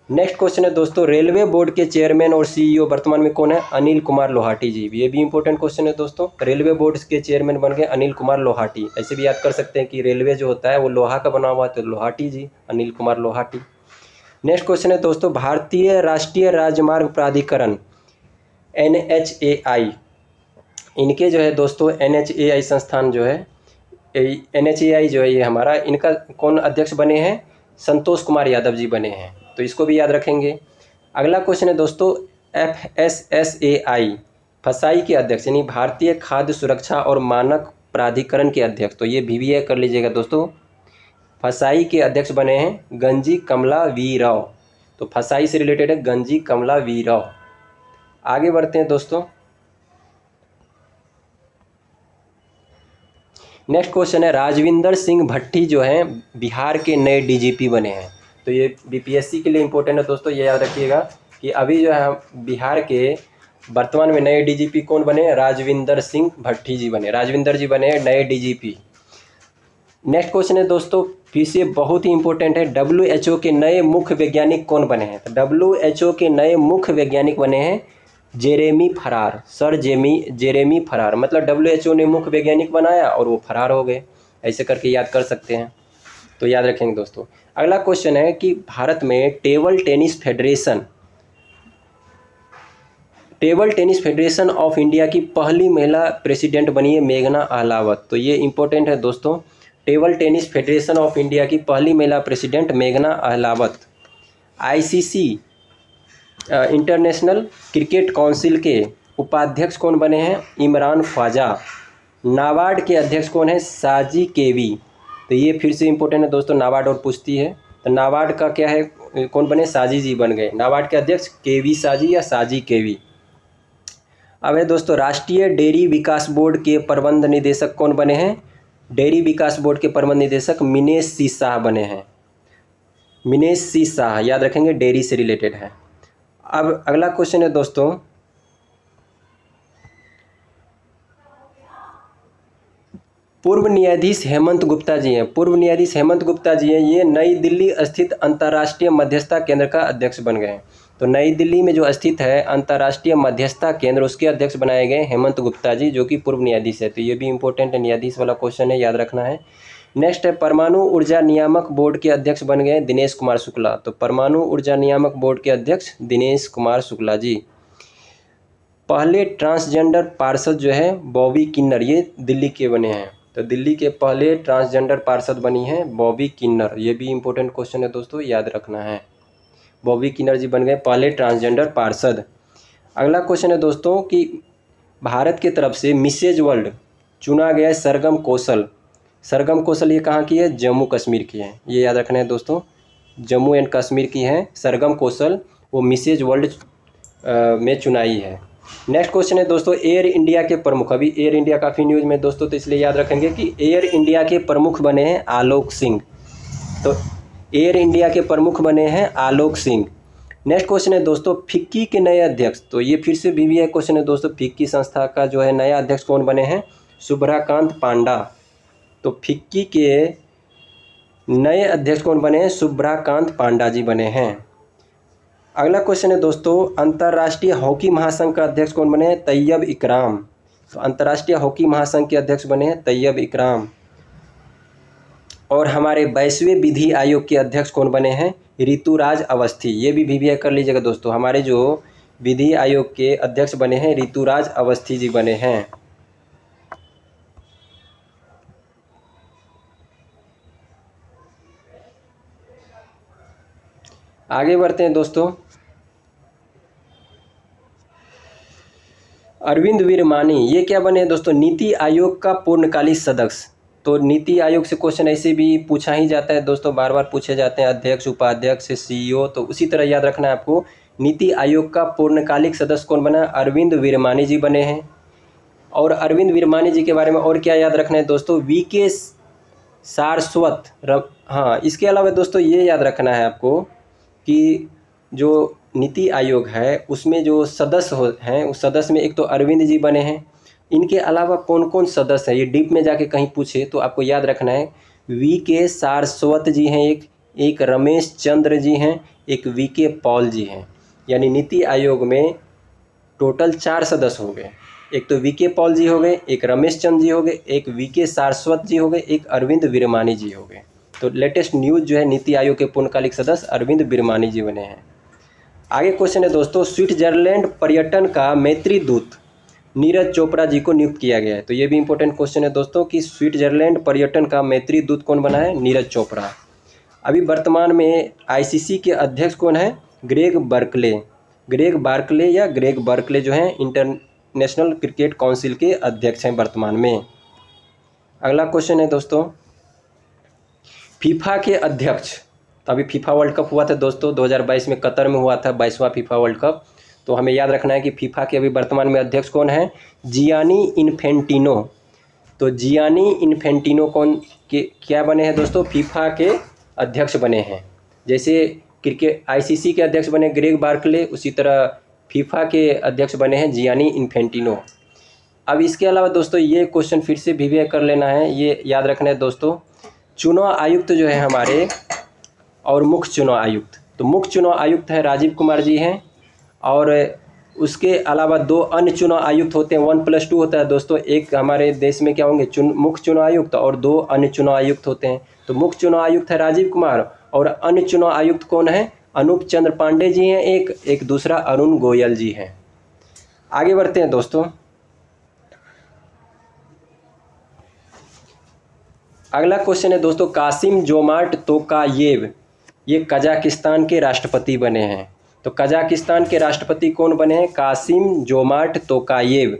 नेक्स्ट क्वेश्चन है दोस्तों, रेलवे बोर्ड के चेयरमैन और CEO वर्तमान में कौन है, अनिल कुमार लोहाटी जी। ये भी इंपॉर्टेंट क्वेश्चन है दोस्तों, रेलवे बोर्ड के चेयरमैन बन गए अनिल कुमार लोहाटी। ऐसे भी याद कर सकते हैं कि रेलवे जो होता है वो लोहा का बना हुआ है, तो लोहाटी जी, अनिल कुमार लोहाटी। नेक्स्ट क्वेश्चन है दोस्तों, भारतीय राष्ट्रीय राजमार्ग प्राधिकरण NHAI, इनके जो है दोस्तों NHAI संस्थान जो है, NHAI जो है ये हमारा, इनका कौन अध्यक्ष बने हैं? संतोष कुमार यादव जी बने हैं, तो इसको भी याद रखेंगे। अगला क्वेश्चन है दोस्तों, FSSAI फसाई के अध्यक्ष यानी भारतीय खाद्य सुरक्षा और मानक प्राधिकरण के अध्यक्ष, तो ये VBA कर लीजिएगा दोस्तों। फसाई के अध्यक्ष बने हैं गंजी कमला वी राव, तो फसाई से रिलेटेड है गंजी कमला वी राव। आगे बढ़ते हैं दोस्तों। नेक्स्ट क्वेश्चन है, राजविंदर सिंह भट्टी जो हैं बिहार के नए DGP बने हैं, तो ये BPSC के लिए इंपॉर्टेंट है दोस्तों, ये याद रखिएगा कि अभी जो है बिहार के वर्तमान में नए DGP कौन बने? राजविंदर सिंह भट्टी जी बने, राजविंदर जी बने हैं नए DGP। नेक्स्ट क्वेश्चन है दोस्तों, फिर से बहुत ही इंपॉर्टेंट है, WHO के नए मुख्य वैज्ञानिक कौन बने हैं? तो WHO के नए मुख्य वैज्ञानिक बने हैं जेरेमी फरार, सर जेरेमी फरार, मतलब WHO ने मुख्य वैज्ञानिक बनाया और वो फरार हो गए, ऐसे करके याद कर सकते हैं, तो याद रखेंगे दोस्तों। अगला क्वेश्चन है कि भारत में table tennis federation of India की पहली महिला प्रेसिडेंट बनी है मेघना अहलावत, तो ये इंपॉर्टेंट है दोस्तों। Table tennis federation of India की पहली महिला प्रेसिडेंट मेघना Ahlawat. ICC international cricket council के उपाध्यक्ष कौन बने हैं? इमरान ख्वाजा। नाबार्ड के अध्यक्ष कौन है? साजी केवी, तो ये फिर से इंपॉर्टेंट है दोस्तों, नाबार्ड और पूछती है, तो नाबार्ड का क्या है, कौन बने? साजी जी बन गए, नाबार्ड के अध्यक्ष केवी साजी या साजी केवी। अब है दोस्तों, राष्ट्रीय डेयरी विकास बोर्ड के प्रबंध निदेशक कौन बने हैं? डेयरी विकास बोर्ड के प्रबंध निदेशक मिनेश सी शाह बने हैं, मिनेश सी शाह, याद रखेंगे, डेयरी से रिलेटेड है। अब अगला क्वेश्चन है दोस्तों, पूर्व न्यायाधीश हेमंत गुप्ता जी हैं, पूर्व न्यायाधीश हेमंत गुप्ता जी हैं, ये नई दिल्ली स्थित अंतर्राष्ट्रीय मध्यस्थता केंद्र का अध्यक्ष बन गए हैं, तो नई दिल्ली में जो स्थित है अंतर्राष्ट्रीय मध्यस्थता केंद्र, उसके अध्यक्ष बनाए गए हेमंत गुप्ता जी, जो कि पूर्व न्यायाधीश है, तो ये भी इंपॉर्टेंट है, न्यायाधीश वाला क्वेश्चन है, याद रखना है। नेक्स्ट है, परमाणु ऊर्जा नियामक बोर्ड के अध्यक्ष बन गए दिनेश कुमार शुक्ला, तो परमाणु ऊर्जा नियामक बोर्ड के अध्यक्ष दिनेश कुमार शुक्ला जी। पहले ट्रांसजेंडर पार्षद जो है बॉबी किन्नर, ये दिल्ली के बने हैं, तो दिल्ली के पहले ट्रांसजेंडर पार्षद बनी हैं बॉबी किन्नर, ये भी इंपॉर्टेंट क्वेश्चन है दोस्तों, याद रखना है, बॉबी किन्नर जी बन गए पहले ट्रांसजेंडर पार्षद। अगला क्वेश्चन है दोस्तों कि भारत की तरफ से मिसेज वर्ल्ड चुना गया सरगम कौशल, सरगम कौशल ये कहाँ की है? जम्मू कश्मीर की है, ये याद रखना है दोस्तों, जम्मू एंड कश्मीर की है सरगम कौशल, वो मिसेज वर्ल्ड में चुनाई है। नेक्स्ट क्वेश्चन है दोस्तों, एयर इंडिया के प्रमुख, अभी एयर इंडिया काफ़ी न्यूज़ में दोस्तों, तो इसलिए याद रखेंगे कि एयर इंडिया के प्रमुख बने हैं आलोक सिंह, तो एयर इंडिया के प्रमुख बने हैं आलोक सिंह। नेक्स्ट क्वेश्चन है दोस्तों, फिक्की के नए अध्यक्ष, तो ये फिर से BBA क्वेश्चन है दोस्तों, फिक्की संस्था का जो है नया अध्यक्ष कौन बने हैं? शुभ्राकांत पांडा, तो फिक्की के नए अध्यक्ष कौन बने हैं? शुभ्राकांत पांडा जी बने हैं। अगला क्वेश्चन है दोस्तों, अंतर्राष्ट्रीय हॉकी महासंघ का अध्यक्ष कौन बने हैं? तैयब इकराम, तो अंतर्राष्ट्रीय हॉकी महासंघ के अध्यक्ष बने हैं तैयब इकराम। और हमारे वैश्विक विधि आयोग के अध्यक्ष कौन बने हैं? ऋतुराज अवस्थी, ये भी BBA कर लीजिएगा दोस्तों, हमारे जो विधि आयोग के अध्यक्ष बने हैं ऋतुराज अवस्थी जी बने हैं। आगे बढ़ते हैं दोस्तों, अरविंद वीरमानी ये क्या बने हैं दोस्तों? नीति आयोग का पूर्णकालिक सदस्य, तो नीति आयोग से क्वेश्चन ऐसे भी पूछा ही जाता है दोस्तों, बार बार पूछे जाते हैं, अध्यक्ष, उपाध्यक्ष, CEO, तो उसी तरह याद रखना है आपको, नीति आयोग का पूर्णकालिक सदस्य कौन बना? अरविंद वीरमानी जी बने हैं। और अरविंद वीरमानी जी के बारे में और क्या याद रखना है दोस्तों? VK सारस्वत, हाँ, इसके अलावा दोस्तों ये याद रखना है आपको कि जो नीति आयोग है उसमें जो सदस्य हैं, उस सदस्य में एक तो अरविंद जी बने हैं, इनके अलावा कौन कौन सदस्य हैं, ये डीप में जाके कहीं पूछे तो आपको याद रखना है, VK सारस्वत जी हैं, एक रमेश चंद्र जी हैं, एक VK पॉल जी हैं, यानी नीति आयोग में टोटल 4 सदस्य हो गए, एक तो VK पॉल जी हो गए, एक रमेश चंद्र जी हो गए, एक VK सारस्वत जी हो गए, एक अरविंद वीरमानी जी हो गए, तो लेटेस्ट न्यूज़ जो है नीति आयोग के पूर्णकालिक सदस्य अरविंद बिरमानी जी बने हैं। आगे क्वेश्चन है दोस्तों, स्विट्जरलैंड पर्यटन का मैत्री दूत नीरज चोपड़ा जी को नियुक्त किया गया है। तो ये भी इंपॉर्टेंट क्वेश्चन है दोस्तों कि स्विट्जरलैंड पर्यटन का मैत्री दूत कौन बना है? नीरज चोपड़ा। अभी वर्तमान में आईसीसी के अध्यक्ष कौन है? Greg Berkeley. ग्रेग बार्कले या ग्रेग बर्कले जो हैं इंटरनेशनल क्रिकेट काउंसिल के अध्यक्ष हैं वर्तमान में। अगला क्वेश्चन है दोस्तों, फीफा के अध्यक्ष, तो अभी फीफा वर्ल्ड कप हुआ था दोस्तों 2022 में कतर में हुआ था 22वां फीफा वर्ल्ड कप। तो हमें याद रखना है कि फीफा के अभी वर्तमान में अध्यक्ष कौन है? Gianni Infantino. तो जियानी इन्फेंटिनो कौन के क्या बने हैं दोस्तों? फीफा के अध्यक्ष बने हैं। जैसे क्रिकेट आईसीसी के अध्यक्ष बने ग्रेग बार्कले, उसी तरह फीफा के अध्यक्ष बने हैं जियानी इन्फेंटिनो। अब इसके अलावा दोस्तों ये क्वेश्चन फिर से भी कर लेना है, ये याद रखना है दोस्तों, चुनाव आयुक्त जो है हमारे और मुख्य चुनाव आयुक्त, तो मुख्य चुनाव आयुक्त है राजीव कुमार जी हैं, और उसके अलावा 2 अन्य चुनाव आयुक्त होते हैं, 1+2 होता है दोस्तों। एक हमारे देश में क्या होंगे? मुख्य चुनाव आयुक्त, और 2 अन्य चुनाव आयुक्त होते हैं। तो मुख्य चुनाव आयुक्त है राजीव कुमार, और अन्य चुनाव आयुक्त कौन है? अनूप चंद्र पांडे जी हैं एक दूसरा अरुण गोयल जी हैं। आगे बढ़ते हैं दोस्तों, अगला क्वेश्चन है दोस्तों, कासिम जोमार्ट तोकायेव ये कजाकिस्तान के राष्ट्रपति बने हैं। तो कजाकिस्तान के राष्ट्रपति कौन बने हैं? Qasim Jomart Tokayev.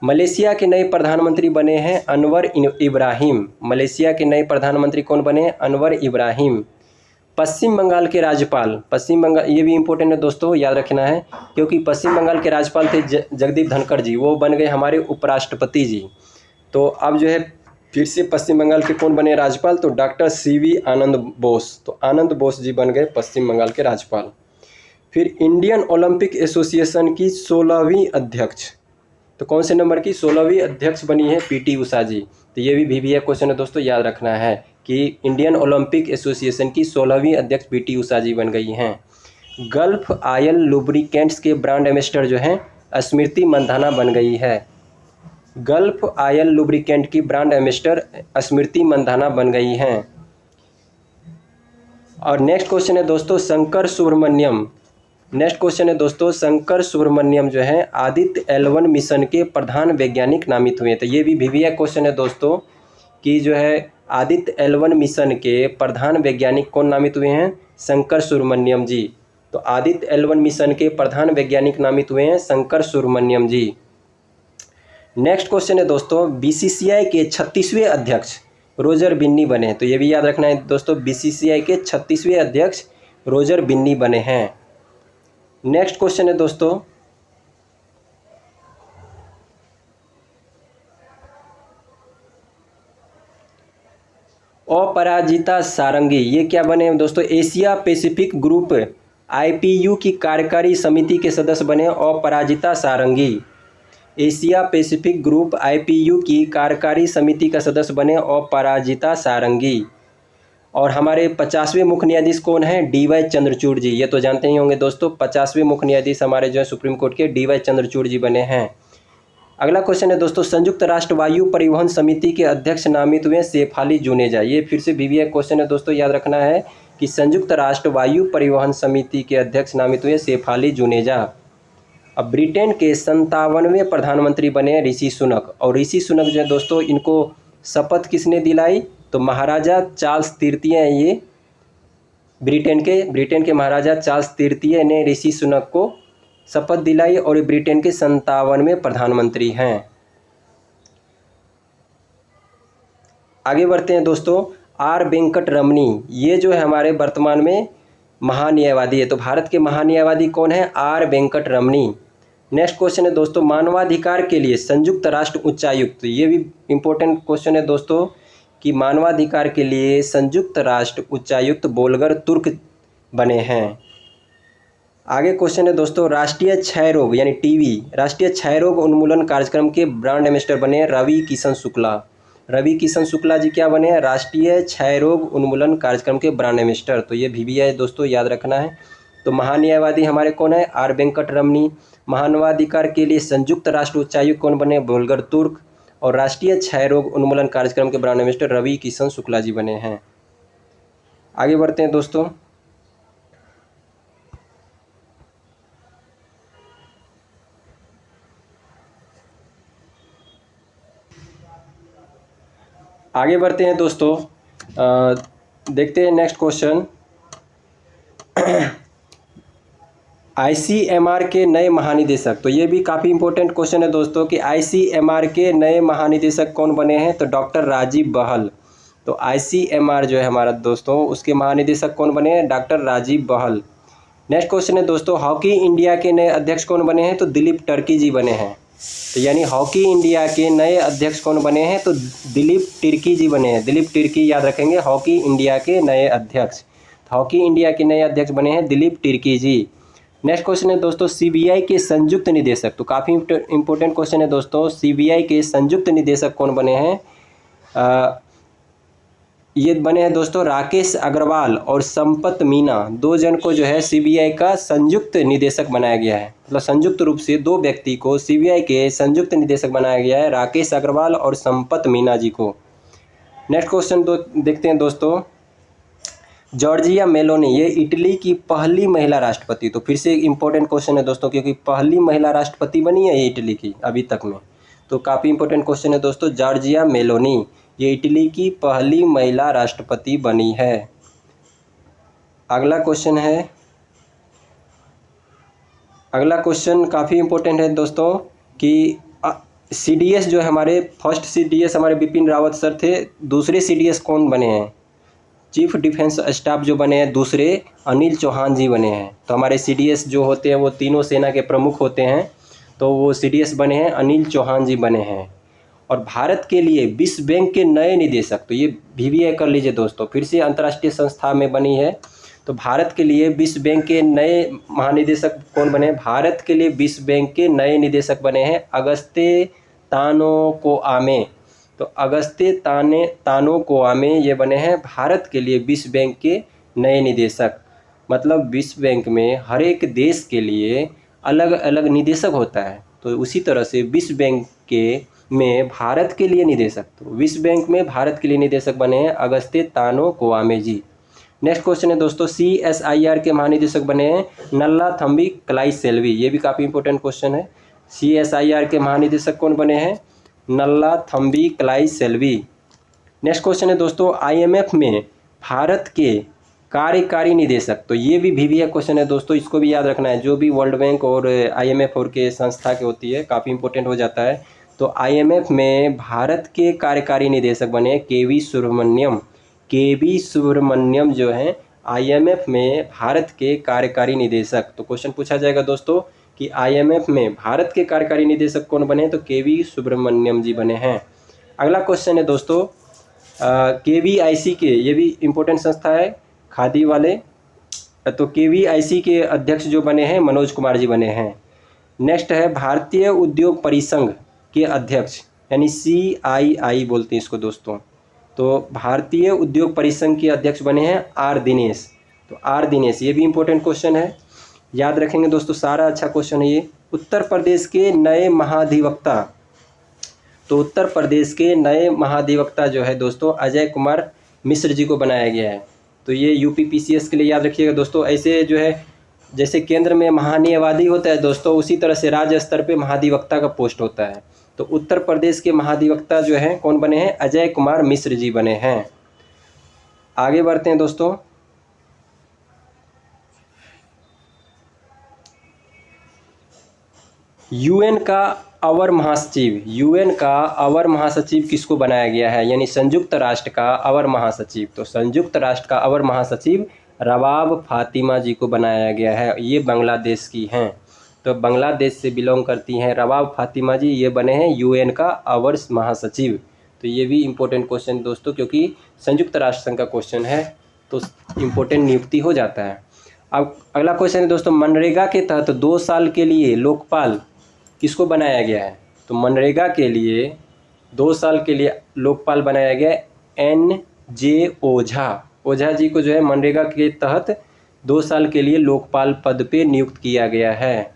मलेशिया के नए प्रधानमंत्री बने हैं अनवर इब्राहिम। मलेशिया के नए प्रधानमंत्री कौन बने हैं? अनवर इब्राहिम। पश्चिम बंगाल के राज्यपाल, पश्चिम बंगाल, ये भी इंपॉर्टेंट है दोस्तों, याद रखना है, क्योंकि पश्चिम बंगाल के राज्यपाल थे जगदीप धनखड़ जी, वो बन गए हमारे उपराष्ट्रपति जी। तो अब जो है फिर से पश्चिम बंगाल के कौन बने राज्यपाल? तो डॉक्टर CV आनंद बोस। तो आनंद बोस जी बन गए पश्चिम बंगाल के राज्यपाल। फिर इंडियन ओलंपिक एसोसिएशन की 16वीं अध्यक्ष, तो कौन से नंबर की? 16वीं अध्यक्ष बनी है PT उषा जी। तो ये भी एक क्वेश्चन है दोस्तों, याद रखना है कि इंडियन ओलंपिक एसोसिएशन की 16वीं अध्यक्ष PT उषा जी बन गई हैं। गल्फ ऑयल लुब्रिकेंट्स के ब्रांड एम्बेसडर जो हैं स्मृति मंधाना बन गई है। गल्फ ऑयल लुब्रिकेंट की ब्रांड एम्बेसडर स्मृति मंधाना बन गई हैं। और नेक्स्ट क्वेश्चन है दोस्तों, शंकर सुब्रमण्यम। नेक्स्ट क्वेश्चन है दोस्तों, शंकर सुब्रमण्यम जो है आदित्य L1 मिशन के प्रधान वैज्ञानिक नामित हुए। तो ये भी एक क्वेश्चन है दोस्तों कि जो है आदित्य L1 मिशन के प्रधान वैज्ञानिक कौन नामित हुए हैं? शंकर सुब्रमण्यम जी। तो आदित्य L1 मिशन के प्रधान वैज्ञानिक नामित हुए हैं शंकर सुब्रमण्यम जी। नेक्स्ट क्वेश्चन है दोस्तों, BCCI के 36वें अध्यक्ष रोजर बिन्नी बने। तो ये भी याद रखना है दोस्तों, BCCI के 36वें अध्यक्ष रोजर बिन्नी बने हैं। नेक्स्ट क्वेश्चन है दोस्तों, अपराजिता सारंगी ये क्या बने हैं दोस्तों? एशिया पैसिफिक ग्रुप IPU की कार्यकारी समिति के सदस्य बने अपराजिता सारंगी। एशिया पैसिफिक ग्रुप IPU की कार्यकारी समिति का सदस्य बने अपराजिता सारंगी। और हमारे 50वें मुख्य न्यायाधीश कौन हैं? DY चंद्रचूड़ जी। ये तो जानते ही होंगे दोस्तों, 50वें मुख्य न्यायाधीश हमारे जो है सुप्रीम कोर्ट के DY चंद्रचूड़ जी बने हैं। अगला क्वेश्चन है दोस्तों, संयुक्त राष्ट्र वायु परिवहन समिति के अध्यक्ष नामित हुए शेफाली जुनेजा। ये फिर से भी एक क्वेश्चन है दोस्तों, याद रखना है कि संयुक्त राष्ट्र वायु परिवहन समिति के अध्यक्ष नामित हुए शेफाली जुनेजा। अब ब्रिटेन के 57वें प्रधानमंत्री बने ऋषि सुनक। और ऋषि सुनक जो है दोस्तों, इनको शपथ किसने दिलाई? तो महाराजा चार्ल्स तृतीय हैं ये, ब्रिटेन के महाराजा चार्ल्स तृतीय ने ऋषि सुनक को शपथ दिलाई, और ये ब्रिटेन के 57वें प्रधानमंत्री हैं। आगे बढ़ते हैं दोस्तों, R वेंकट रमनी ये जो है हमारे वर्तमान में महान्यायवादी है। तो भारत के महान्यायवादी कौन है? R वेंकट रमनी। नेक्स्ट क्वेश्चन है दोस्तों, मानवाधिकार के लिए संयुक्त राष्ट्र उच्चायुक्त। ये भी इम्पोर्टेंट क्वेश्चन है दोस्तों कि मानवाधिकार के लिए संयुक्त राष्ट्र उच्चायुक्त वोल्गर तुर्क बने हैं। आगे क्वेश्चन है दोस्तों, राष्ट्रीय क्षय रोग यानी TB राष्ट्रीय क्षय रोग उन्मूलन कार्यक्रम के ब्रांड एम्बेसडर बने रवि किशन शुक्ला। रवि किशन शुक्ला जी क्या बने हैं? राष्ट्रीय क्षय रोग उन्मूलन कार्यक्रम के ब्रांड एम्बेसडर। तो ये भी है दोस्तों, याद रखना है। तो महान्यायवादी हमारे कौन है? R वेंकट रमनी। मानवाधिकार के लिए संयुक्त राष्ट्र उच्चायुक्त कौन बने? वोल्गर तुर्क। और राष्ट्रीय क्षय रोग उन्मूलन कार्यक्रम के ब्रांड एम्बेसडर रवि किशन शुक्ला जी बने हैं। आगे बढ़ते हैं दोस्तों। आगे बढ़ते हैं दोस्तों। देखते हैं नेक्स्ट क्वेश्चन। आईसीएमआर के नए महानिदेशक, तो ये भी काफ़ी इंपॉर्टेंट क्वेश्चन है दोस्तों कि आईसीएमआर के नए महानिदेशक कौन बने हैं, तो डॉक्टर राजीव बहल। तो आईसीएमआर जो है हमारा दोस्तों, उसके महानिदेशक कौन बने हैं, डॉक्टर राजीव बहल। नेक्स्ट क्वेश्चन है दोस्तों, हॉकी इंडिया के नए अध्यक्ष कौन बने हैं, तो दिलीप टर्की जी बने हैं। तो यानी हॉकी इंडिया के नए अध्यक्ष कौन बने हैं, तो दिलीप तिर्की जी बने हैं। दिलीप तिर्की याद रखेंगे, हॉकी इंडिया के नए अध्यक्ष। हॉकी इंडिया के नए अध्यक्ष बने हैं दिलीप तिर्की जी। नेक्स्ट क्वेश्चन है दोस्तों, सीबीआई के संयुक्त निदेशक, तो काफ़ी इंपॉर्टेंट क्वेश्चन है दोस्तों। सीबीआई के संयुक्त निदेशक कौन बने हैं, ये बने हैं दोस्तों राकेश अग्रवाल और संपत मीना। दो जन को जो है सीबीआई का संयुक्त निदेशक बनाया गया है। मतलब संयुक्त रूप से दो व्यक्ति को सीबीआई के संयुक्त निदेशक बनाया गया है, राकेश अग्रवाल और संपत मीना जी को। नेक्स्ट क्वेश्चन देखते हैं दोस्तों, जॉर्जिया मेलोनी, ये इटली की पहली महिला राष्ट्रपति। तो फिर से एक इम्पोर्टेंट क्वेश्चन है दोस्तों, क्योंकि पहली महिला राष्ट्रपति बनी है ये इटली की अभी तक में। तो काफ़ी इंपॉर्टेंट क्वेश्चन है दोस्तों, जॉर्जिया मेलोनी ये इटली की पहली महिला राष्ट्रपति बनी है। अगला क्वेश्चन काफ़ी इंपॉर्टेंट है दोस्तों कि सीडीएस जो है हमारे फर्स्ट सीडीएस हमारे बिपिन रावत सर थे, दूसरे सीडीएस कौन बने हैं, चीफ डिफेंस स्टाफ जो बने हैं दूसरे अनिल चौहान जी बने हैं। तो हमारे सीडीएस जो होते हैं वो तीनों सेना के प्रमुख होते हैं, तो वो सीडीएस बने हैं अनिल चौहान जी बने हैं। और भारत के लिए विश्व बैंक के नए निदेशक, तो ये VBA कर लीजिए दोस्तों, फिर से अंतर्राष्ट्रीय संस्था में बनी है। तो भारत के लिए विश्व बैंक के नए महानिदेशक कौन बने हैं, भारत के लिए विश्व बैंक के नए निदेशक बने हैं अगस्ते तानोकोआमे। तो अगस्ते तानोकोआमे ये बने हैं भारत के लिए विश्व बैंक के नए निदेशक। मतलब विश्व बैंक में हर एक देश के लिए अलग अलग निदेशक होता है, तो उसी तरह से विश्व बैंक में भारत के लिए निदेशक, तो विश्व बैंक में भारत के लिए निदेशक बने हैं अगस्ते तानोकोआमे जी। नेक्स्ट क्वेश्चन है दोस्तों, CSIR के महानिदेशक बने हैं नल्लाथम्बी क्लाइसेल्वी। ये भी काफ़ी इंपॉर्टेंट क्वेश्चन है। CSIR के महानिदेशक कौन बने हैं, नल्लाथम्बी क्लाइसेल्वी। नेक्स्ट क्वेश्चन है दोस्तों, IMF में भारत के कार्यकारी निदेशक, तो ये भी VBA क्वेश्चन है दोस्तों, इसको भी याद रखना है। जो भी वर्ल्ड बैंक और IMF और के संस्था के होती है काफ़ी इंपॉर्टेंट हो जाता है। तो IMF में भारत के कार्यकारी निदेशक बने KV सुब्रमण्यम। KV सुब्रमण्यम जो हैं IMF में भारत के कार्यकारी निदेशक। तो क्वेश्चन पूछा जाएगा दोस्तों कि IMF में भारत के कार्यकारी निदेशक कौन बने, तो KV सुब्रमण्यम जी बने हैं। अगला क्वेश्चन है दोस्तों, KVIC के, ये भी इम्पोर्टेंट संस्था है खादी वाले, तो KVIC के अध्यक्ष जो बने हैं मनोज कुमार जी बने हैं। नेक्स्ट है भारतीय उद्योग परिसंघ के अध्यक्ष, यानी CII बोलते हैं इसको दोस्तों। तो भारतीय उद्योग परिसंघ के अध्यक्ष बने हैं R दिनेश। तो R दिनेश ये भी इम्पोर्टेंट क्वेश्चन है, याद रखेंगे दोस्तों, सारा अच्छा क्वेश्चन है ये। उत्तर प्रदेश के नए महाधिवक्ता, तो उत्तर प्रदेश के नए महाधिवक्ता जो है दोस्तों अजय कुमार मिश्र जी को बनाया गया है। तो ये UPPCS के लिए याद रखिएगा दोस्तों। ऐसे जो है जैसे केंद्र में महान्यायवादी होता है दोस्तों, उसी तरह से राज्य स्तर पे महाधिवक्ता का पोस्ट होता है। तो उत्तर प्रदेश के महाधिवक्ता जो हैं कौन बने हैं, अजय कुमार मिश्र जी बने हैं। आगे बढ़ते हैं दोस्तों, UN का अवर महासचिव किसको बनाया गया है, यानी संयुक्त राष्ट्र का अवर महासचिव। तो संयुक्त राष्ट्र का अवर महासचिव रबाब फातिमा जी को बनाया गया है। ये बांग्लादेश की हैं, तो बांग्लादेश से बिलोंग करती हैं रबाब फातिमा जी, ये बने हैं UN का अवर महासचिव। तो ये भी इम्पोर्टेंट क्वेश्चन दोस्तों, क्योंकि संयुक्त राष्ट्र संघ का क्वेश्चन है तो इम्पोर्टेंट नियुक्ति हो जाता है। अब अगला क्वेश्चन है दोस्तों, मनरेगा के तहत 2 साल के लिए लोकपाल किसको बनाया गया है। तो मनरेगा के लिए 2 साल के लिए लोकपाल बनाया गया NJ ओझा जी को जो है मनरेगा के तहत 2 साल के लिए लोकपाल पद पे नियुक्त किया गया है।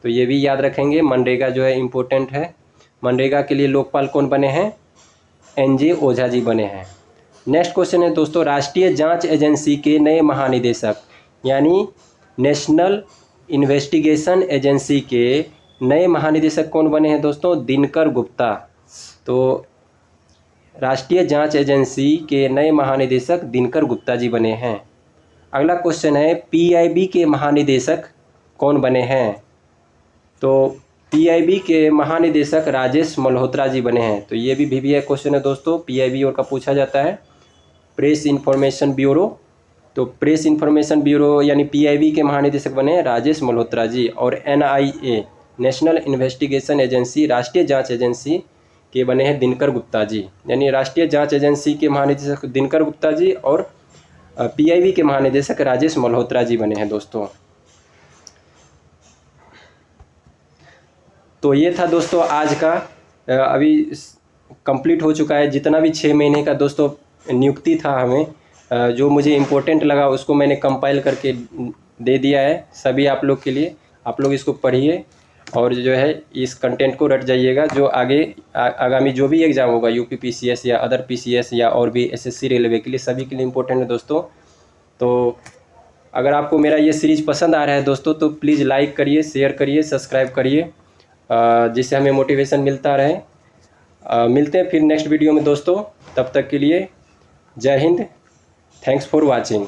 तो ये भी याद रखेंगे, मनरेगा जो है इम्पोर्टेंट है। मनरेगा के लिए लोकपाल कौन बने हैं, NJ ओझा जी बने हैं। नेक्स्ट क्वेश्चन है दोस्तों, राष्ट्रीय जांच एजेंसी के नए महानिदेशक यानी नेशनल इन्वेस्टिगेशन एजेंसी के नए महानिदेशक कौन बने हैं दोस्तों? दिनकर गुप्ता। तो राष्ट्रीय जांच एजेंसी के नए महानिदेशक दिनकर गुप्ता जी बने हैं। अगला क्वेश्चन है, पीआईबी के महानिदेशक कौन बने हैं? तो पीआईबी के महानिदेशक राजेश मल्होत्रा जी बने हैं। तो ये भी VBA क्वेश्चन है दोस्तों, पीआईबी और का पूछा जाता है, प्रेस इन्फॉर्मेशन ब्यूरो। तो प्रेस इन्फॉर्मेशन ब्यूरो यानी पीआईबी के महानिदेशक बने हैं राजेश मल्होत्रा जी। और NIA नेशनल इन्वेस्टिगेशन एजेंसी, राष्ट्रीय जांच एजेंसी के बने हैं दिनकर गुप्ता जी। यानी राष्ट्रीय जांच एजेंसी के महानिदेशक दिनकर गुप्ता जी और पीआईबी के महानिदेशक राजेश मल्होत्रा जी बने हैं दोस्तों। तो ये था दोस्तों आज का, अभी कंप्लीट हो चुका है जितना भी 6 महीने का दोस्तों नियुक्ति था हमें, जो मुझे इम्पोर्टेंट लगा उसको मैंने कंपाइल करके दे दिया है सभी आप लोग के लिए। आप लोग इसको पढ़िए और जो है इस कंटेंट को रट जाइएगा। जो आगे आगामी जो भी एग्ज़ाम होगा यूपी PCS या अदर PCS या और भी SSC रेलवे के लिए, सभी के लिए इम्पोर्टेंट है दोस्तों। तो अगर आपको मेरा ये सीरीज़ पसंद आ रहा है दोस्तों तो प्लीज़ लाइक करिए, शेयर करिए, सब्सक्राइब करिए, जिससे हमें मोटिवेशन मिलता रहे। मिलते हैं फिर नेक्स्ट वीडियो में दोस्तों, तब तक के लिए जय हिंद, थैंक्स फॉर वाचिंग।